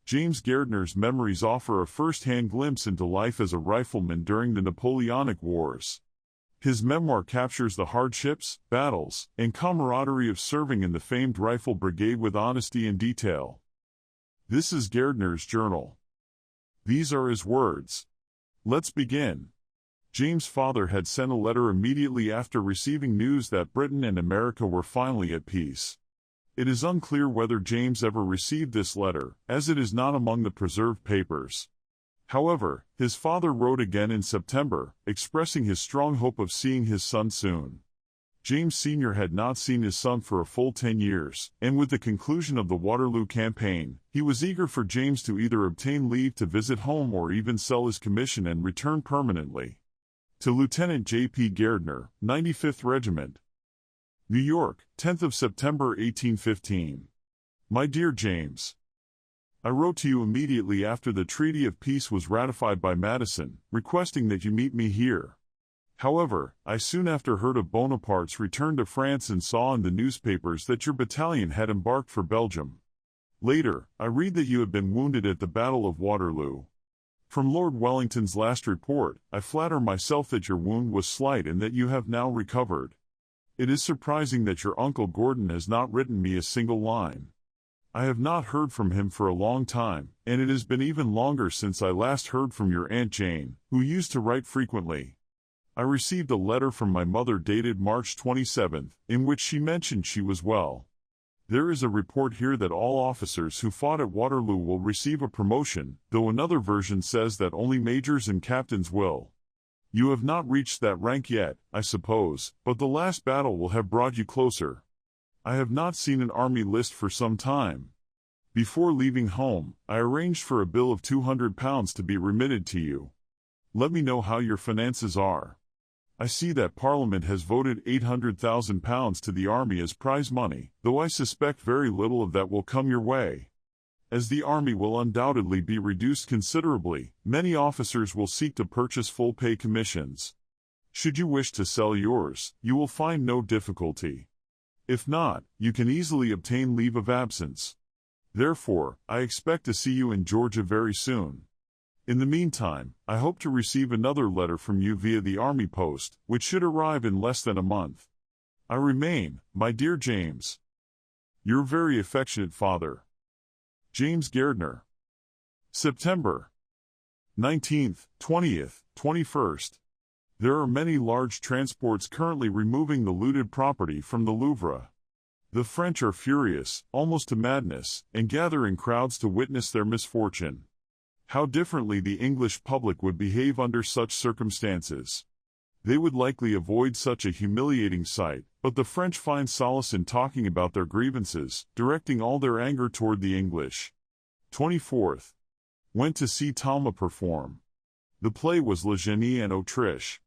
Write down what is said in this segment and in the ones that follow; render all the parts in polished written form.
James Gairdner's memories offer a first-hand glimpse into life as a rifleman during the Napoleonic Wars. His memoir captures the hardships, battles, and camaraderie of serving in the famed Rifle Brigade with honesty and detail. This is Gairdner's journal. These are his words. Let's begin. James' father had sent a letter immediately after receiving news that Britain and America were finally at peace. It is unclear whether James ever received this letter, as it is not among the preserved papers. However, his father wrote again in September, expressing his strong hope of seeing his son soon. James Sr. had not seen his son for a full 10 years, and with the conclusion of the Waterloo campaign, he was eager for James to either obtain leave to visit home or even sell his commission and return permanently. To Lieutenant J.P. Gairdner, 95th Regiment. New York, 10th of September 1815. My dear James, I wrote to you immediately after the Treaty of Peace was ratified by Madison, requesting that you meet me here. However, I soon after heard of Bonaparte's return to France and saw in the newspapers that your battalion had embarked for Belgium. Later, I read that you had been wounded at the Battle of Waterloo. From Lord Wellington's last report, I flatter myself that your wound was slight and that you have now recovered. It is surprising that your Uncle Gordon has not written me a single line. I have not heard from him for a long time, and it has been even longer since I last heard from your Aunt Jane, who used to write frequently. I received a letter from my mother dated March 27, in which she mentioned she was well. There is a report here that all officers who fought at Waterloo will receive a promotion, though another version says that only majors and captains will. You have not reached that rank yet, I suppose, but the last battle will have brought you closer. I have not seen an army list for some time. Before leaving home, I arranged for a bill of £200 to be remitted to you. Let me know how your finances are. I see that Parliament has voted £800,000 to the army as prize money, though I suspect very little of that will come your way. As the army will undoubtedly be reduced considerably, many officers will seek to purchase full-pay commissions. Should you wish to sell yours, you will find no difficulty. If not, you can easily obtain leave of absence. Therefore, I expect to see you in Georgia very soon. In the meantime, I hope to receive another letter from you via the army post, which should arrive in less than a month. I remain, my dear James, your very affectionate father, James Gairdner. September 19th, 20th, 21st. There are many large transports currently removing the looted property from the Louvre. The French are furious, almost to madness, and gather in crowds to witness their misfortune. How differently the English public would behave under such circumstances. They would likely avoid such a humiliating sight, but the French find solace in talking about their grievances, directing all their anger toward the English. 24th. Went to see Talma perform. The play was Le Génie en Autriche.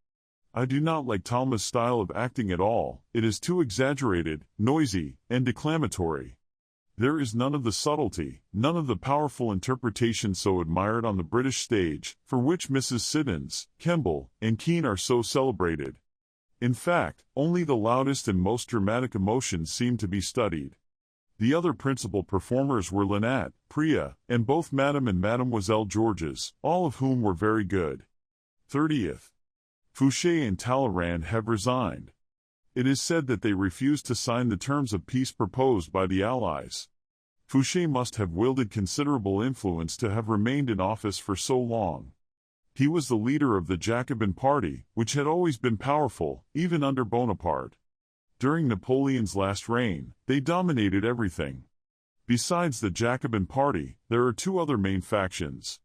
I do not like Talma's style of acting at all. It is too exaggerated, noisy, and declamatory. There is none of the subtlety, none of the powerful interpretation so admired on the British stage, for which Mrs. Siddons, Kemble, and Kean are so celebrated. In fact, only the loudest and most dramatic emotions seem to be studied. The other principal performers were Linat, Priya, and both Madame and Mademoiselle Georges, all of whom were very good. 30th. Fouché and Talleyrand have resigned. It is said that they refused to sign the terms of peace proposed by the Allies. Fouché must have wielded considerable influence to have remained in office for so long. He was the leader of the Jacobin party, which had always been powerful, even under Bonaparte. During Napoleon's last reign, they dominated everything. Besides the Jacobin party, there are two other main factions.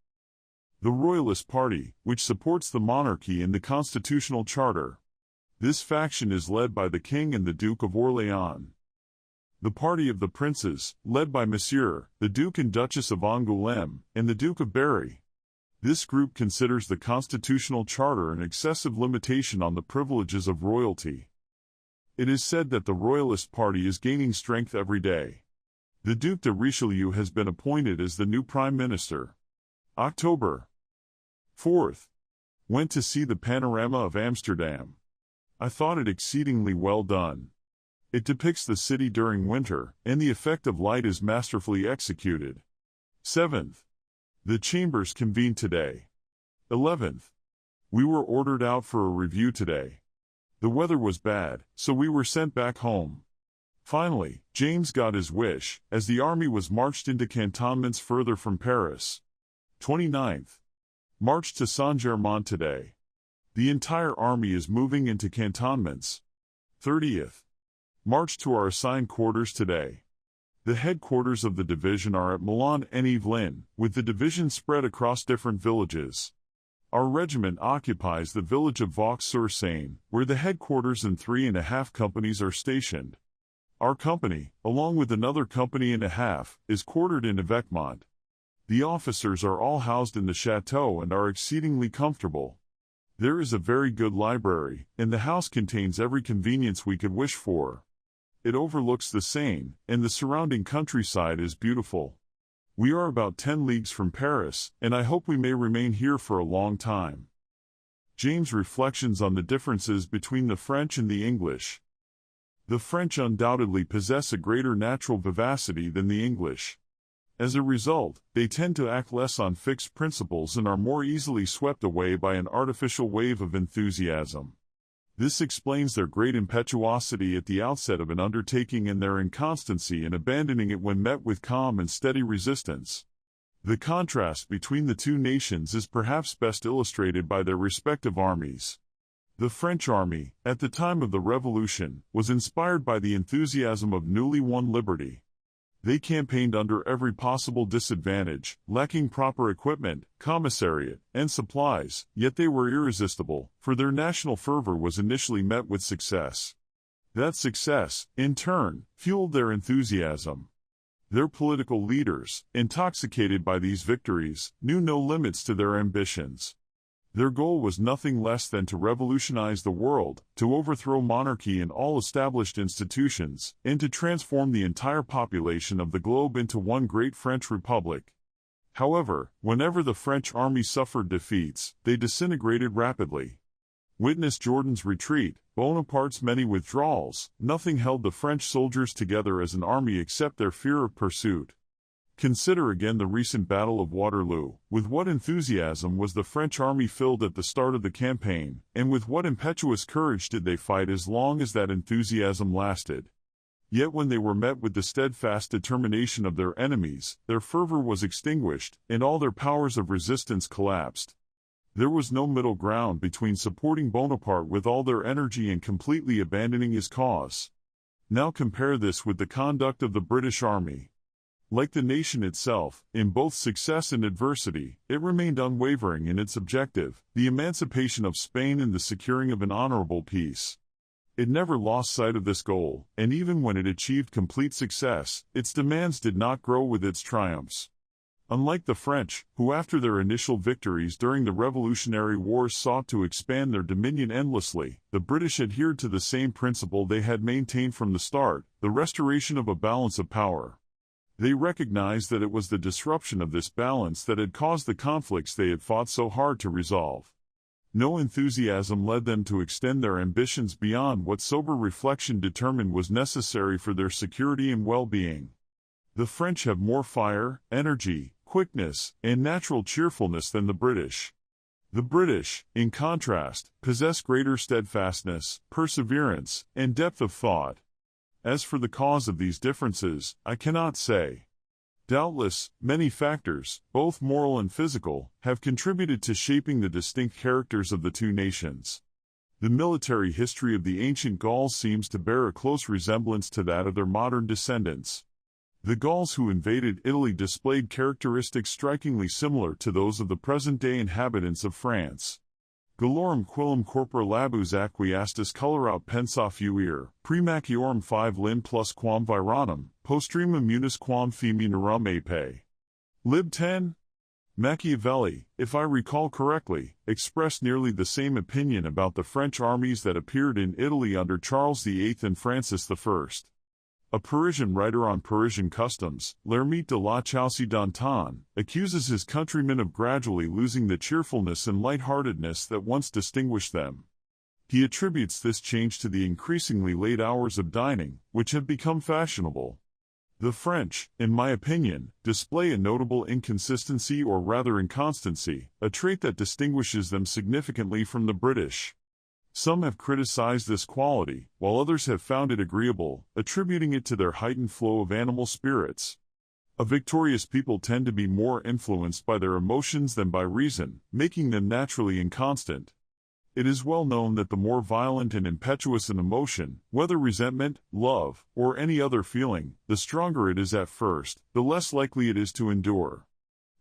The Royalist party, which supports the monarchy and the constitutional charter. This faction is led by the King and the Duke of Orléans. The party of the princes, led by Monsieur, the Duke and Duchess of Angoulême, and the Duke of Berry. This group considers the constitutional charter an excessive limitation on the privileges of royalty. It is said that the Royalist party is gaining strength every day. The Duc de Richelieu has been appointed as the new Prime Minister. October 4th. Went to see the Panorama of Amsterdam. I thought it exceedingly well done. It depicts the city during winter, and the effect of light is masterfully executed. 7th. The chambers convened today. 11th. We were ordered out for a review today. The weather was bad, so we were sent back home. Finally, James got his wish, as the army was marched into cantonments further from Paris. 29th. March to Saint-Germain today. The entire army is moving into cantonments. 30th. March to our assigned quarters today. The headquarters of the division are at Milan-en-Yvelines, with the division spread across different villages. Our regiment occupies the village of Vaux-sur-Seine, where the headquarters and 3.5 companies are stationed. Our company, along with another company and a half, is quartered in Évêquemont. The officers are all housed in the chateau and are exceedingly comfortable. There is a very good library, and the house contains every convenience we could wish for. It overlooks the Seine, and the surrounding countryside is beautiful. We are about 10 leagues from Paris, and I hope we may remain here for a long time. James' reflections on the differences between the French and the English. The French undoubtedly possess a greater natural vivacity than the English. As a result, they tend to act less on fixed principles and are more easily swept away by an artificial wave of enthusiasm. This explains their great impetuosity at the outset of an undertaking and their inconstancy in abandoning it when met with calm and steady resistance. The contrast between the two nations is perhaps best illustrated by their respective armies. The French army, at the time of the Revolution, was inspired by the enthusiasm of newly won liberty. They campaigned under every possible disadvantage, lacking proper equipment, commissariat, and supplies, yet they were irresistible, for their national fervor was initially met with success. That success, in turn, fueled their enthusiasm. Their political leaders, intoxicated by these victories, knew no limits to their ambitions. Their goal was nothing less than to revolutionize the world, to overthrow monarchy and all established institutions, and to transform the entire population of the globe into one great French republic. However, whenever the French army suffered defeats, they disintegrated rapidly. Witness Jourdan's retreat, Bonaparte's many withdrawals, nothing held the French soldiers together as an army except their fear of pursuit. Consider again the recent Battle of Waterloo. With what enthusiasm was the French army filled at the start of the campaign, and with what impetuous courage did they fight as long as that enthusiasm lasted. Yet when they were met with the steadfast determination of their enemies, their fervor was extinguished, and all their powers of resistance collapsed. There was no middle ground between supporting Bonaparte with all their energy and completely abandoning his cause. Now compare this with the conduct of the British army. Like the nation itself, in both success and adversity, it remained unwavering in its objective, the emancipation of Spain and the securing of an honorable peace. It never lost sight of this goal, and even when it achieved complete success, its demands did not grow with its triumphs. Unlike the French, who after their initial victories during the Revolutionary Wars sought to expand their dominion endlessly, the British adhered to the same principle they had maintained from the start, the restoration of a balance of power. They recognized that it was the disruption of this balance that had caused the conflicts they had fought so hard to resolve. No enthusiasm led them to extend their ambitions beyond what sober reflection determined was necessary for their security and well-being. The French have more fire, energy, quickness, and natural cheerfulness than the British. The British, in contrast, possess greater steadfastness, perseverance, and depth of thought. As for the cause of these differences, I cannot say. Doubtless, many factors, both moral and physical, have contributed to shaping the distinct characters of the two nations. The military history of the ancient Gauls seems to bear a close resemblance to that of their modern descendants. The Gauls who invaded Italy displayed characteristics strikingly similar to those of the present-day inhabitants of France. Gallorum quillum corpora labus acquiestus coloraut pensa fuire, premaciorum 5 lin plus quam vironum, postrema munis quam feminarum ape. Lib 10. Machiavelli, if I recall correctly, expressed nearly the same opinion about the French armies that appeared in Italy under Charles VIII and Francis I. A Parisian writer on Parisian customs, L'Ermite de la Chaussée d'Antin, accuses his countrymen of gradually losing the cheerfulness and lightheartedness that once distinguished them. He attributes this change to the increasingly late hours of dining, which have become fashionable. The French, in my opinion, display a notable inconsistency or rather inconstancy, a trait that distinguishes them significantly from the British. Some have criticized this quality, while others have found it agreeable, attributing it to their heightened flow of animal spirits. A victorious people tend to be more influenced by their emotions than by reason, making them naturally inconstant. It is well known that the more violent and impetuous an emotion, whether resentment, love, or any other feeling, the stronger it is at first, the less likely it is to endure.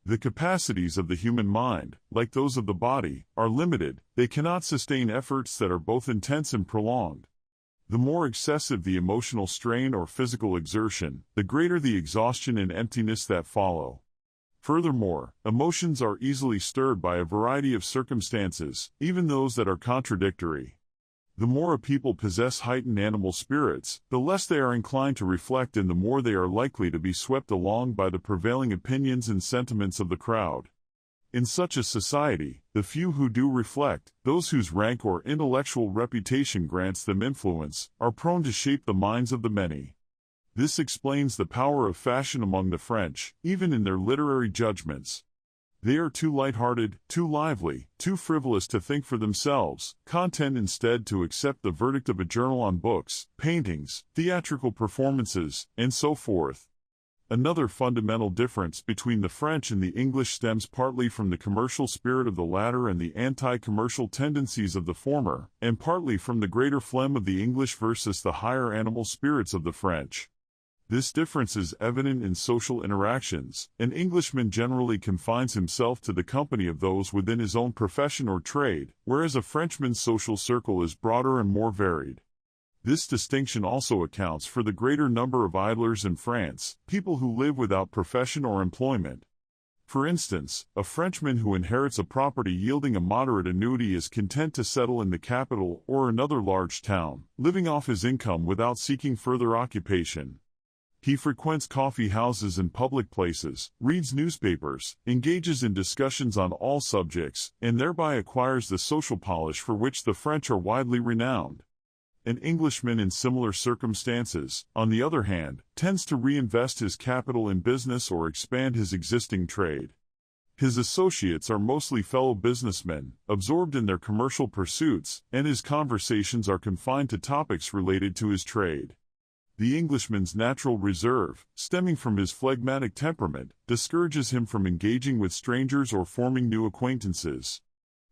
The capacities of the human mind, like those of the body, are limited. They cannot sustain efforts that are both intense and prolonged. The more excessive the emotional strain or physical exertion, the greater the exhaustion and emptiness that follow. Furthermore, emotions are easily stirred by a variety of circumstances, even those that are contradictory. The more a people possess heightened animal spirits, the less they are inclined to reflect and the more they are likely to be swept along by the prevailing opinions and sentiments of the crowd. In such a society, the few who do reflect, those whose rank or intellectual reputation grants them influence, are prone to shape the minds of the many. This explains the power of fashion among the French, even in their literary judgments. They are too light-hearted, too lively, too frivolous to think for themselves, content instead to accept the verdict of a journal on books, paintings, theatrical performances, and so forth. Another fundamental difference between the French and the English stems partly from the commercial spirit of the latter and the anti-commercial tendencies of the former, and partly from the greater phlegm of the English versus the higher animal spirits of the French. This difference is evident in social interactions. An Englishman generally confines himself to the company of those within his own profession or trade, whereas a Frenchman's social circle is broader and more varied. This distinction also accounts for the greater number of idlers in France, people who live without profession or employment. For instance, a Frenchman who inherits a property yielding a moderate annuity is content to settle in the capital or another large town, living off his income without seeking further occupation. He frequents coffee houses and public places, reads newspapers, engages in discussions on all subjects, and thereby acquires the social polish for which the French are widely renowned. An Englishman in similar circumstances, on the other hand, tends to reinvest his capital in business or expand his existing trade. His associates are mostly fellow businessmen, absorbed in their commercial pursuits, and his conversations are confined to topics related to his trade. The Englishman's natural reserve, stemming from his phlegmatic temperament, discourages him from engaging with strangers or forming new acquaintances.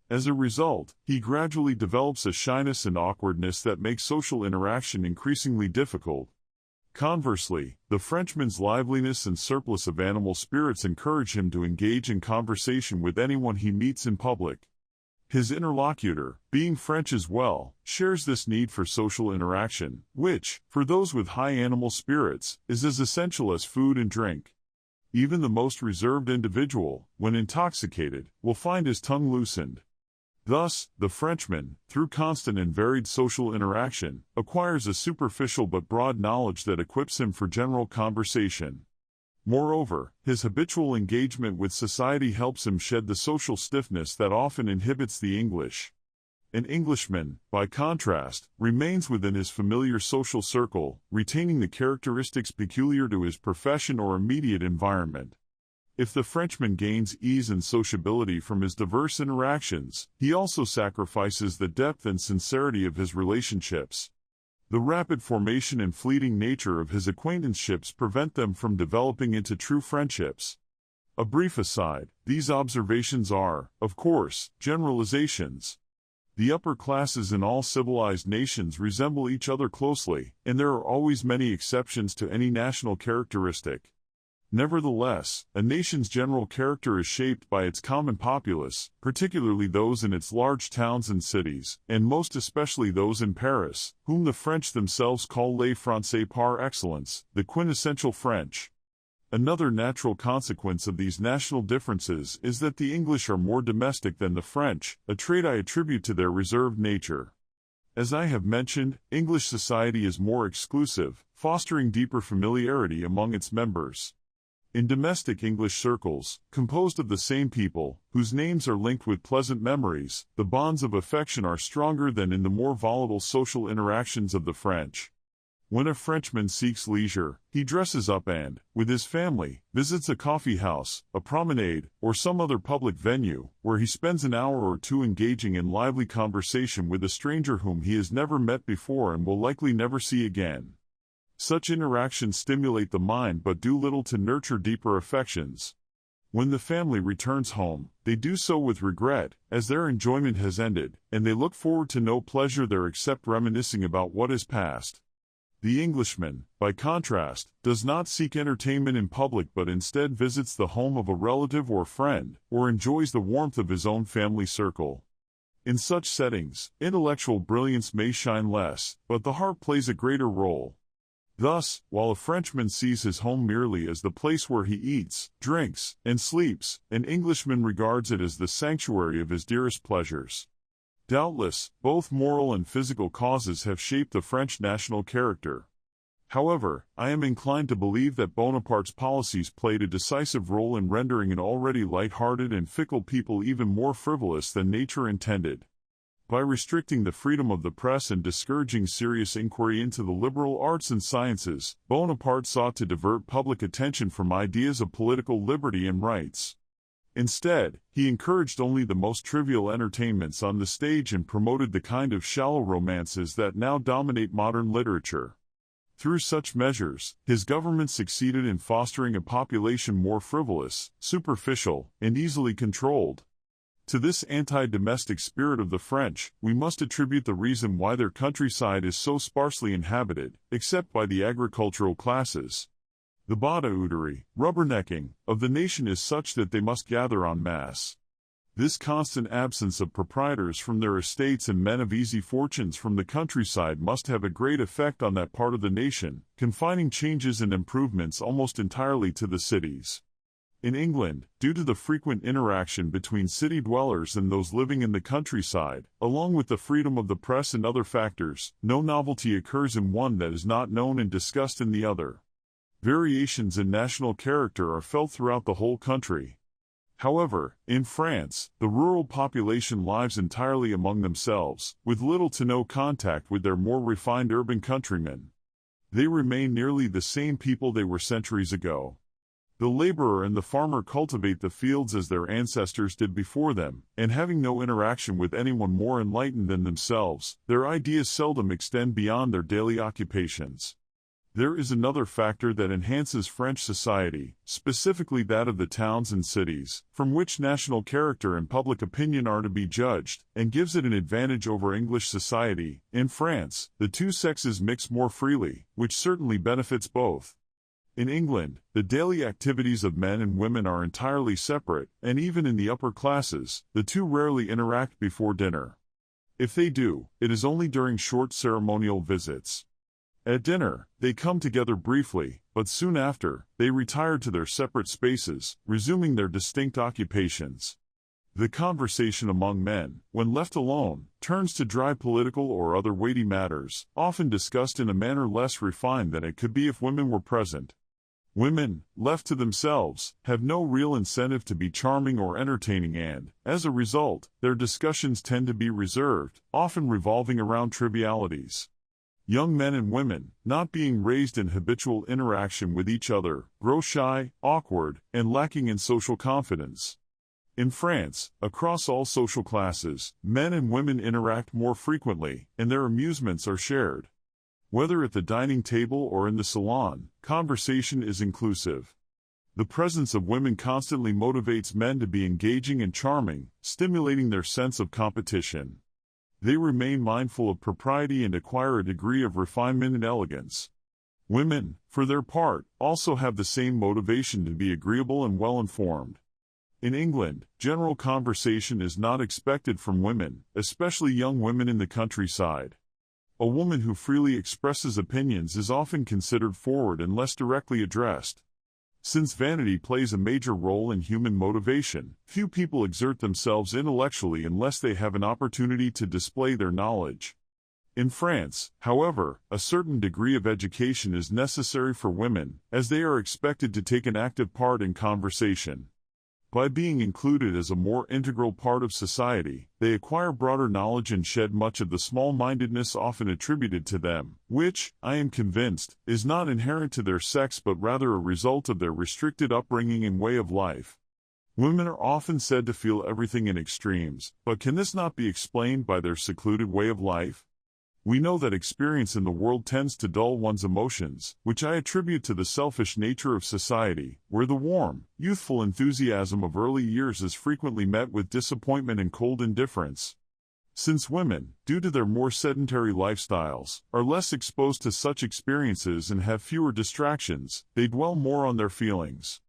As a result, he gradually develops a shyness and awkwardness that makes social interaction increasingly difficult. Conversely, the Frenchman's liveliness and surplus of animal spirits encourage him to engage in conversation with anyone he meets in public. His interlocutor, being French as well, shares this need for social interaction, which, for those with high animal spirits, is as essential as food and drink. Even the most reserved individual, when intoxicated, will find his tongue loosened. Thus, the Frenchman, through constant and varied social interaction, acquires a superficial but broad knowledge that equips him for general conversation. Moreover, his habitual engagement with society helps him shed the social stiffness that often inhibits the English. An Englishman, by contrast, remains within his familiar social circle, retaining the characteristics peculiar to his profession or immediate environment. If the Frenchman gains ease and sociability from his diverse interactions, he also sacrifices the depth and sincerity of his relationships. The rapid formation and fleeting nature of his acquaintanceships prevent them from developing into true friendships. A brief aside, these observations are, of course, generalizations. The upper classes in all civilized nations resemble each other closely, and there are always many exceptions to any national characteristic. Nevertheless, a nation's general character is shaped by its common populace, particularly those in its large towns and cities, and most especially those in Paris, whom the French themselves call les Français par excellence, the quintessential French. Another natural consequence of these national differences is that the English are more domestic than the French, a trait I attribute to their reserved nature. As I have mentioned, English society is more exclusive, fostering deeper familiarity among its members. In domestic English circles, composed of the same people, whose names are linked with pleasant memories, the bonds of affection are stronger than in the more volatile social interactions of the French. When a Frenchman seeks leisure, he dresses up and, with his family, visits a coffee house, a promenade, or some other public venue, where he spends an hour or two engaging in lively conversation with a stranger whom he has never met before and will likely never see again. Such interactions stimulate the mind but do little to nurture deeper affections. When the family returns home, they do so with regret, as their enjoyment has ended, and they look forward to no pleasure there except reminiscing about what is past. The Englishman, by contrast, does not seek entertainment in public but instead visits the home of a relative or friend, or enjoys the warmth of his own family circle. In such settings, intellectual brilliance may shine less, but the heart plays a greater role. Thus, while a Frenchman sees his home merely as the place where he eats, drinks, and sleeps, an Englishman regards it as the sanctuary of his dearest pleasures. Doubtless, both moral and physical causes have shaped the French national character. However, I am inclined to believe that Bonaparte's policies played a decisive role in rendering an already light-hearted and fickle people even more frivolous than nature intended. By restricting the freedom of the press and discouraging serious inquiry into the liberal arts and sciences, Bonaparte sought to divert public attention from ideas of political liberty and rights. Instead, he encouraged only the most trivial entertainments on the stage and promoted the kind of shallow romances that now dominate modern literature. Through such measures, his government succeeded in fostering a population more frivolous, superficial, and easily controlled. To this anti-domestic spirit of the French, we must attribute the reason why their countryside is so sparsely inhabited, except by the agricultural classes. The badauderie, rubbernecking, of the nation is such that they must gather en masse. This constant absence of proprietors from their estates and men of easy fortunes from the countryside must have a great effect on that part of the nation, confining changes and improvements almost entirely to the cities. In England, due to the frequent interaction between city dwellers and those living in the countryside, along with the freedom of the press and other factors, no novelty occurs in one that is not known and discussed in the other. Variations in national character are felt throughout the whole country. However, in France, the rural population lives entirely among themselves, with little to no contact with their more refined urban countrymen. They remain nearly the same people they were centuries ago. The laborer and the farmer cultivate the fields as their ancestors did before them, and having no interaction with anyone more enlightened than themselves, their ideas seldom extend beyond their daily occupations. There is another factor that enhances French society, specifically that of the towns and cities, from which national character and public opinion are to be judged, and gives it an advantage over English society. In France, the two sexes mix more freely, which certainly benefits both. In England, the daily activities of men and women are entirely separate, and even in the upper classes, the two rarely interact before dinner. If they do, it is only during short ceremonial visits. At dinner, they come together briefly, but soon after, they retire to their separate spaces, resuming their distinct occupations. The conversation among men, when left alone, turns to dry political or other weighty matters, often discussed in a manner less refined than it could be if women were present. Women, left to themselves, have no real incentive to be charming or entertaining and, as a result, their discussions tend to be reserved, often revolving around trivialities. Young men and women, not being raised in habitual interaction with each other, grow shy, awkward, and lacking in social confidence. In France, across all social classes, men and women interact more frequently, and their amusements are shared. Whether at the dining table or in the salon, conversation is inclusive. The presence of women constantly motivates men to be engaging and charming, stimulating their sense of competition. They remain mindful of propriety and acquire a degree of refinement and elegance. Women, for their part, also have the same motivation to be agreeable and well-informed. In England, general conversation is not expected from women, especially young women in the countryside. A woman who freely expresses opinions is often considered forward and less directly addressed. Since vanity plays a major role in human motivation, few people exert themselves intellectually unless they have an opportunity to display their knowledge. In France, however, a certain degree of education is necessary for women, as they are expected to take an active part in conversation. By being included as a more integral part of society, they acquire broader knowledge and shed much of the small-mindedness often attributed to them, which, I am convinced, is not inherent to their sex but rather a result of their restricted upbringing and way of life. Women are often said to feel everything in extremes, but can this not be explained by their secluded way of life? We know that experience in the world tends to dull one's emotions, which I attribute to the selfish nature of society, where the warm, youthful enthusiasm of early years is frequently met with disappointment and cold indifference. Since women, due to their more sedentary lifestyles, are less exposed to such experiences and have fewer distractions, they dwell more on their feelings.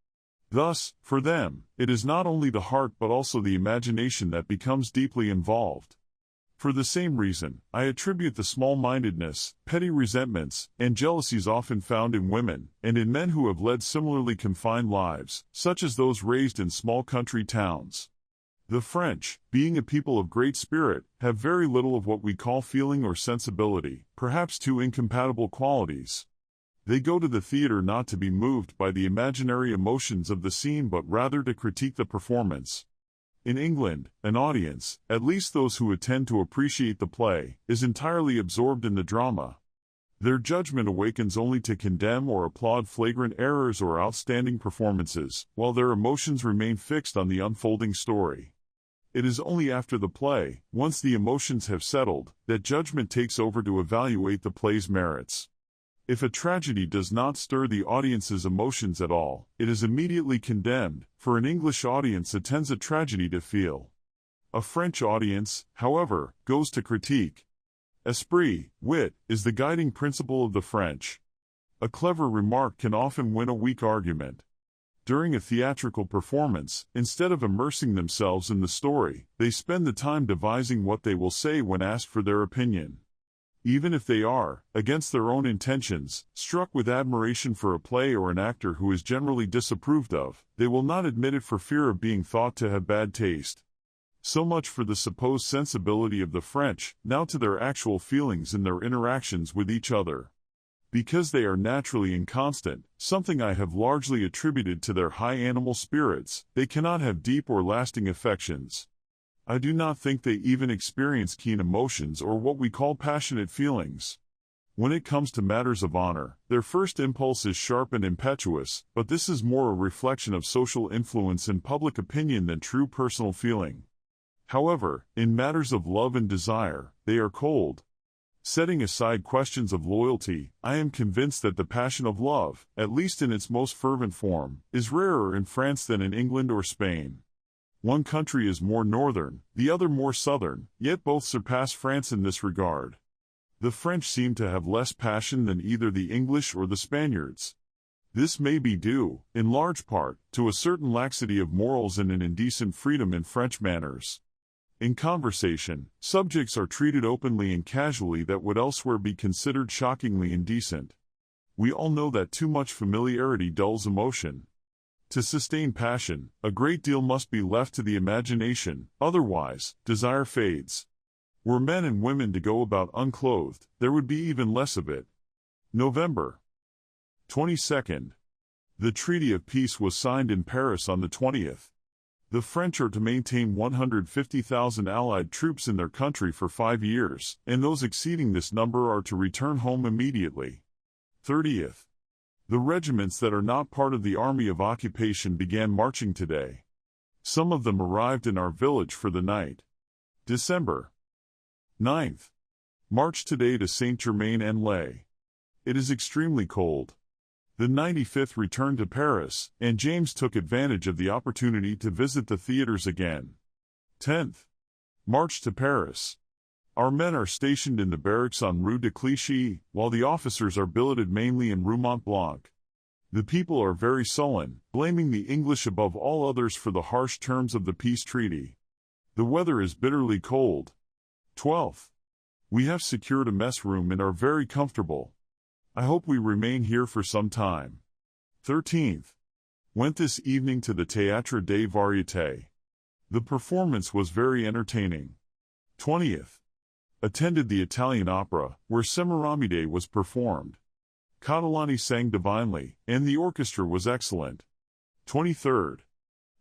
Thus, for them, it is not only the heart but also the imagination that becomes deeply involved. For the same reason, I attribute the small-mindedness, petty resentments, and jealousies often found in women, and in men who have led similarly confined lives, such as those raised in small country towns. The French, being a people of great spirit, have very little of what we call feeling or sensibility, perhaps two incompatible qualities. They go to the theater not to be moved by the imaginary emotions of the scene but rather to critique the performance. In England, an audience, at least those who attend to appreciate the play, is entirely absorbed in the drama. Their judgment awakens only to condemn or applaud flagrant errors or outstanding performances, while their emotions remain fixed on the unfolding story. It is only after the play, once the emotions have settled, that judgment takes over to evaluate the play's merits. If a tragedy does not stir the audience's emotions at all, it is immediately condemned, for an English audience attends a tragedy to feel. A French audience, however, goes to critique. Esprit, wit, is the guiding principle of the French. A clever remark can often win a weak argument. During a theatrical performance, instead of immersing themselves in the story, they spend the time devising what they will say when asked for their opinion. Even if they are, against their own intentions, struck with admiration for a play or an actor who is generally disapproved of, they will not admit it for fear of being thought to have bad taste. So much for the supposed sensibility of the French, now to their actual feelings in their interactions with each other. Because they are naturally inconstant, something I have largely attributed to their high animal spirits, they cannot have deep or lasting affections. I do not think they even experience keen emotions or what we call passionate feelings. When it comes to matters of honor, their first impulse is sharp and impetuous, but this is more a reflection of social influence and public opinion than true personal feeling. However, in matters of love and desire, they are cold. Setting aside questions of loyalty, I am convinced that the passion of love, at least in its most fervent form, is rarer in France than in England or Spain. One country is more northern, the other more southern, yet both surpass France in this regard. The French seem to have less passion than either the English or the Spaniards. This may be due, in large part, to a certain laxity of morals and an indecent freedom in French manners. In conversation, subjects are treated openly and casually that would elsewhere be considered shockingly indecent. We all know that too much familiarity dulls emotion. To sustain passion, a great deal must be left to the imagination, otherwise, desire fades. Were men and women to go about unclothed, there would be even less of it. November 22nd. The Treaty of Peace was signed in Paris on the 20th. The French are to maintain 150,000 Allied troops in their country for 5 years, and those exceeding this number are to return home immediately. 30th. The regiments that are not part of the Army of Occupation began marching today. Some of them arrived in our village for the night. December 9th. March today to Saint-Germain-en-Laye. It is extremely cold. The 95th returned to Paris, and James took advantage of the opportunity to visit the theaters again. 10th. March to Paris. Our men are stationed in the barracks on Rue de Clichy, while the officers are billeted mainly in Rue Mont Blanc. The people are very sullen, blaming the English above all others for the harsh terms of the peace treaty. The weather is bitterly cold. 12th. We have secured a mess room and are very comfortable. I hope we remain here for some time. 13th. Went this evening to the Théâtre des Variétés. The performance was very entertaining. 20th. Attended the Italian opera, where Semiramide was performed. Catalani sang divinely, and the orchestra was excellent. 23rd.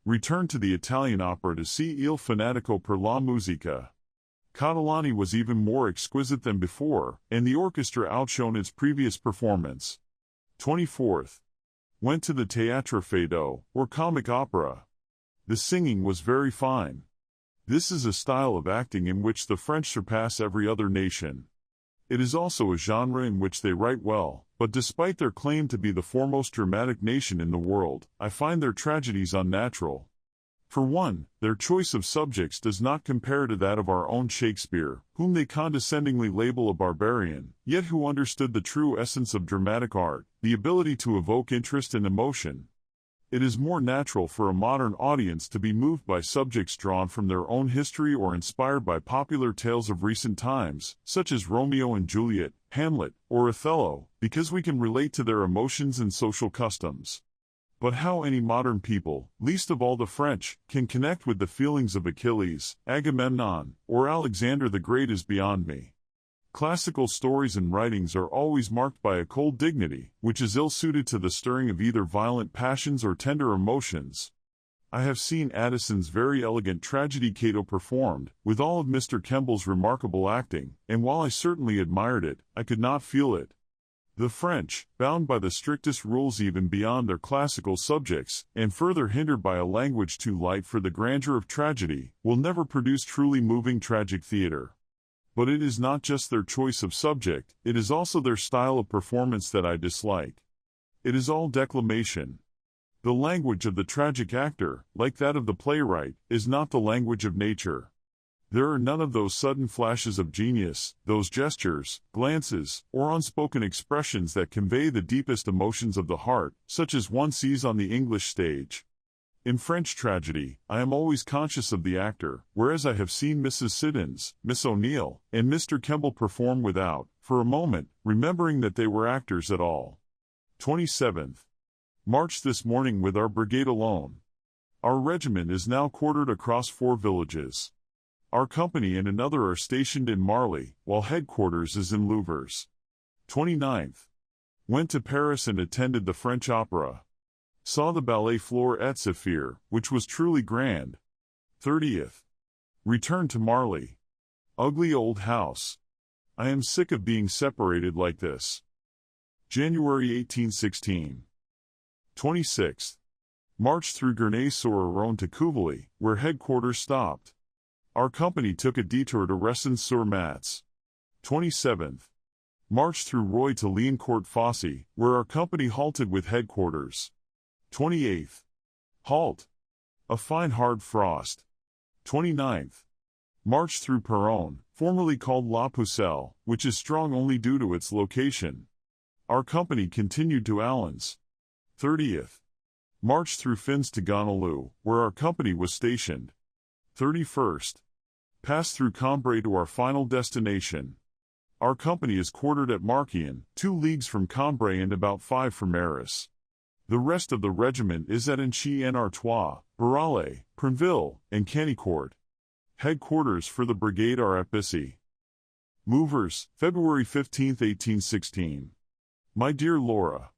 returned to the Italian opera to see Il Fanatico per la Musica. Catalani was even more exquisite than before, and the orchestra outshone its previous performance. 24th. Went to the Théâtre Feydeau, or comic opera. The singing was very fine. This is a style of acting in which the French surpass every other nation. It is also a genre in which they write well, but despite their claim to be the foremost dramatic nation in the world, I find their tragedies unnatural. For one, their choice of subjects does not compare to that of our own Shakespeare, whom they condescendingly label a barbarian, yet who understood the true essence of dramatic art, the ability to evoke interest and emotion. It is more natural for a modern audience to be moved by subjects drawn from their own history or inspired by popular tales of recent times, such as Romeo and Juliet, Hamlet, or Othello, because we can relate to their emotions and social customs. But how any modern people, least of all the French, can connect with the feelings of Achilles, Agamemnon, or Alexander the Great is beyond me. Classical stories and writings are always marked by a cold dignity, which is ill-suited to the stirring of either violent passions or tender emotions. I have seen Addison's very elegant tragedy Cato performed, with all of Mr. Kemble's remarkable acting, and while I certainly admired it, I could not feel it. The French, bound by the strictest rules even beyond their classical subjects, and further hindered by a language too light for the grandeur of tragedy, will never produce truly moving tragic theater. But it is not just their choice of subject, it is also their style of performance that I dislike. It is all declamation. The language of the tragic actor, like that of the playwright, is not the language of nature. There are none of those sudden flashes of genius, those gestures, glances, or unspoken expressions that convey the deepest emotions of the heart, such as one sees on the English stage. In French tragedy, I am always conscious of the actor, whereas I have seen Mrs. Siddons, Miss O'Neill, and Mr. Kemble perform without, for a moment, remembering that they were actors at all. 27th. Marched this morning with our brigade alone. Our regiment is now quartered across 4 villages. Our company and another are stationed in Marly, while headquarters is in Louvres. 29th. Went to Paris and attended the French opera. Saw the ballet Flore et Zephyr, which was truly grand. 30th. Returned to Marly. Ugly old house. I am sick of being separated like this. January 1816. 26th. Marched through Gurney-sur-Rhône to Cuvilley, where headquarters stopped. Our company took a detour to Resson-sur-Matz. 27th. Marched through Roye to Liancourt-Fossey, where our company halted with headquarters. 28th. Halt. A fine hard frost. 29th. Marched through Péronne, formerly called La Pucelle, which is strong only due to its location. Our company continued to Allens. 30th. Marched through Fins to Gonalou, where our company was stationed. 31st. Passed through Cambrai to our final destination. Our company is quartered at Marquion, 2 leagues from Cambrai and about 5 from Arras. The rest of the regiment is at Inchy-en-Artois, Barrale, Prinville, and Canicourt. Headquarters for the brigade are at Bissy. Movers, February 15, 1816. My dear Laura,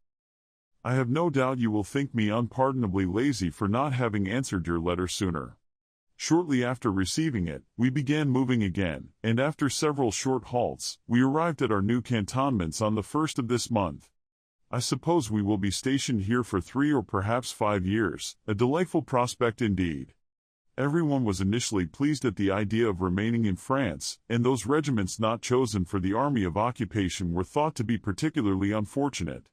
I have no doubt you will think me unpardonably lazy for not having answered your letter sooner. Shortly after receiving it, we began moving again, and after several short halts, we arrived at our new cantonments on the 1st of this month. I suppose we will be stationed here for 3 or perhaps 5 years, a delightful prospect indeed. Everyone was initially pleased at the idea of remaining in France, and those regiments not chosen for the army of occupation were thought to be particularly unfortunate.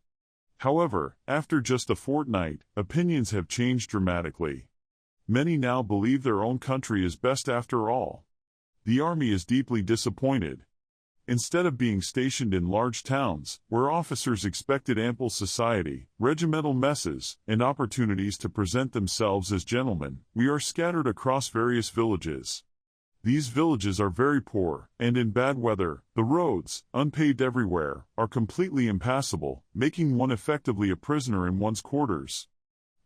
However, after just a fortnight, opinions have changed dramatically. Many now believe their own country is best after all. The army is deeply disappointed. Instead of being stationed in large towns, where officers expected ample society, regimental messes, and opportunities to present themselves as gentlemen, we are scattered across various villages. These villages are very poor, and in bad weather, the roads, unpaved everywhere, are completely impassable, making one effectively a prisoner in one's quarters.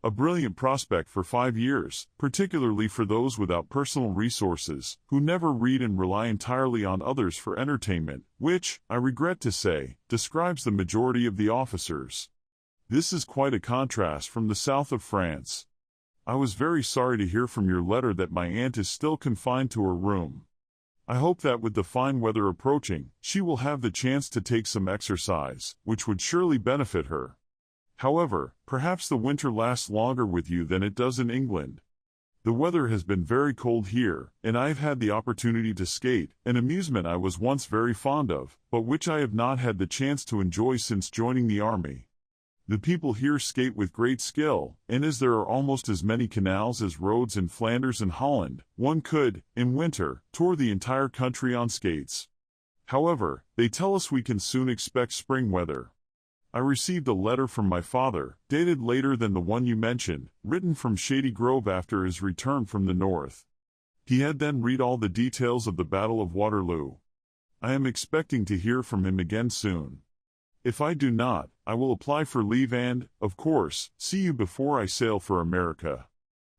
A brilliant prospect for 5 years, particularly for those without personal resources, who never read and rely entirely on others for entertainment, which, I regret to say, describes the majority of the officers. This is quite a contrast from the south of France. I was very sorry to hear from your letter that my aunt is still confined to her room. I hope that with the fine weather approaching, she will have the chance to take some exercise, which would surely benefit her. However, perhaps the winter lasts longer with you than it does in England. The weather has been very cold here, and I have had the opportunity to skate, an amusement I was once very fond of, but which I have not had the chance to enjoy since joining the army. The people here skate with great skill, and as there are almost as many canals as roads in Flanders and Holland, one could, in winter, tour the entire country on skates. However, they tell us we can soon expect spring weather. I received a letter from my father, dated later than the one you mentioned, written from Shady Grove after his return from the north. He had then read all the details of the Battle of Waterloo. I am expecting to hear from him again soon. If I do not, I will apply for leave and, of course, see you before I sail for America.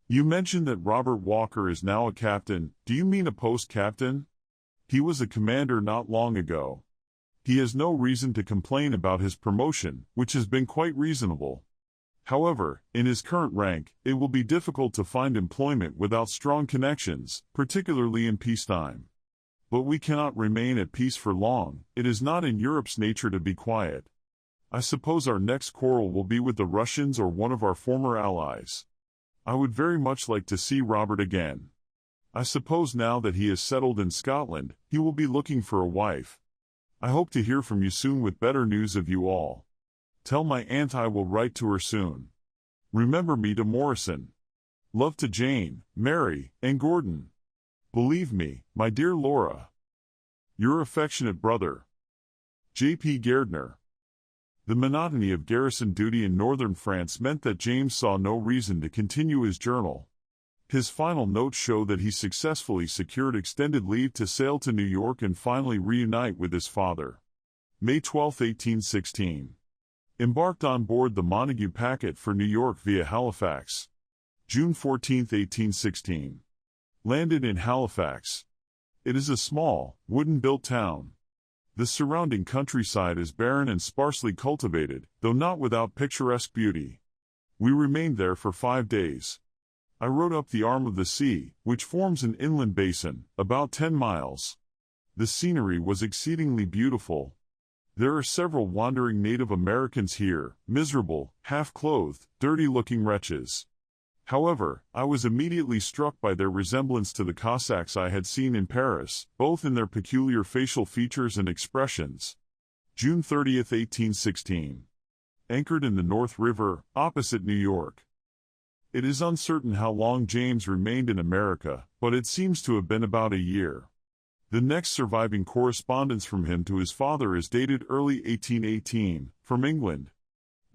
You mentioned that Robert Walker is now a captain. Do you mean a post-captain? He was a commander not long ago. He has no reason to complain about his promotion, which has been quite reasonable. However, in his current rank, it will be difficult to find employment without strong connections, particularly in peacetime. But we cannot remain at peace for long. It is not in Europe's nature to be quiet. I suppose our next quarrel will be with the Russians or one of our former allies. I would very much like to see Robert again. I suppose now that he is settled in Scotland, he will be looking for a wife. I hope to hear from you soon with better news of you all. Tell my aunt I will write to her soon. Remember me to Morrison. Love to Jane, Mary, and Gordon. Believe me, my dear Laura. Your affectionate brother, J.P. Gairdner. The monotony of garrison duty in northern France meant that James saw no reason to continue his journal. His final notes show that he successfully secured extended leave to sail to New York and finally reunite with his father. May 12, 1816. Embarked on board the Montague packet for New York via Halifax. June 14, 1816. Landed in Halifax. It is a small, wooden-built town. The surrounding countryside is barren and sparsely cultivated, though not without picturesque beauty. We remained there for 5 days. I rode up the arm of the sea, which forms an inland basin, about 10 miles. The scenery was exceedingly beautiful. There are several wandering Native Americans here, miserable, half-clothed, dirty-looking wretches. However, I was immediately struck by their resemblance to the Cossacks I had seen in Paris, both in their peculiar facial features and expressions. June 30, 1816. Anchored in the North River, opposite New York. It is uncertain how long James remained in America, but it seems to have been about a year. The next surviving correspondence from him to his father is dated early 1818, from England.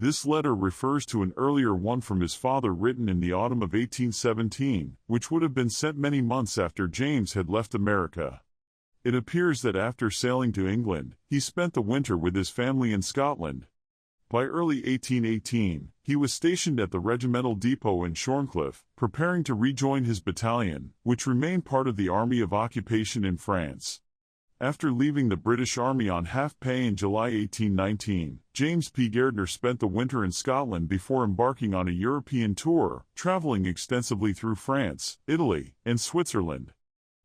This letter refers to an earlier one from his father written in the autumn of 1817, which would have been sent many months after James had left America. It appears that after sailing to England, he spent the winter with his family in Scotland. By early 1818, he was stationed at the regimental depot in Shorncliffe, preparing to rejoin his battalion, which remained part of the Army of Occupation in France. After leaving the British Army on half-pay in July 1819, James P. Gairdner spent the winter in Scotland before embarking on a European tour, traveling extensively through France, Italy, and Switzerland.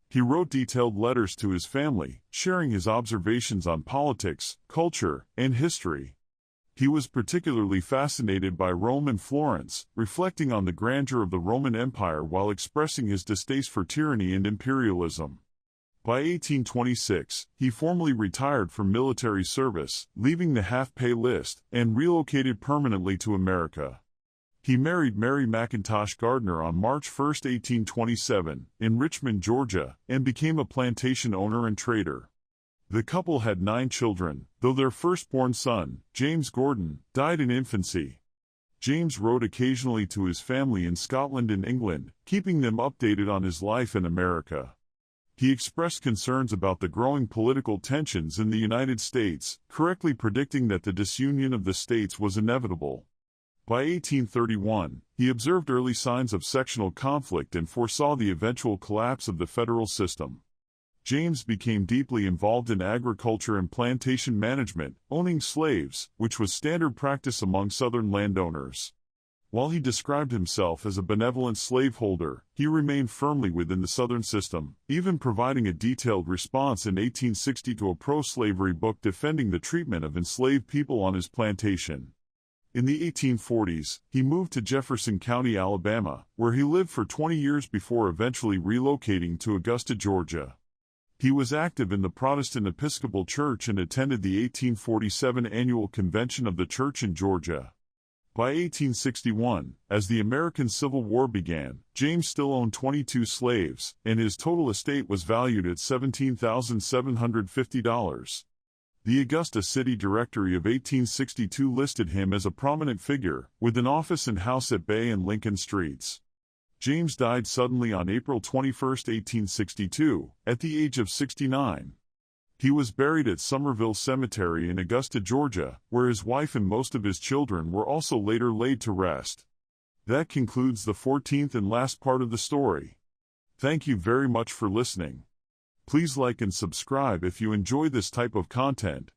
He wrote detailed letters to his family, sharing his observations on politics, culture, and history. He was particularly fascinated by Rome and Florence, reflecting on the grandeur of the Roman Empire while expressing his distaste for tyranny and imperialism. By 1826, he formally retired from military service, leaving the half-pay list, and relocated permanently to America. He married Mary McIntosh Gardner on March 1, 1827, in Richmond, Georgia, and became a plantation owner and trader. The couple had 9 children, though their firstborn son, James Gordon, died in infancy. James wrote occasionally to his family in Scotland and England, keeping them updated on his life in America. He expressed concerns about the growing political tensions in the United States, correctly predicting that the disunion of the states was inevitable. By 1831, he observed early signs of sectional conflict and foresaw the eventual collapse of the federal system. James became deeply involved in agriculture and plantation management, owning slaves, which was standard practice among Southern landowners. While he described himself as a benevolent slaveholder, he remained firmly within the Southern system, even providing a detailed response in 1860 to a pro-slavery book defending the treatment of enslaved people on his plantation. In the 1840s, he moved to Jefferson County, Alabama, where he lived for 20 years before eventually relocating to Augusta, Georgia. He was active in the Protestant Episcopal Church and attended the 1847 annual convention of the church in Georgia. By 1861, as the American Civil War began, James still owned 22 slaves, and his total estate was valued at $17,750. The Augusta City Directory of 1862 listed him as a prominent figure, with an office and house at Bay and Lincoln Streets. James died suddenly on April 21, 1862, at the age of 69. He was buried at Somerville Cemetery in Augusta, Georgia, where his wife and most of his children were also later laid to rest. That concludes the 14th and last part of the story. Thank you very much for listening. Please like and subscribe if you enjoy this type of content,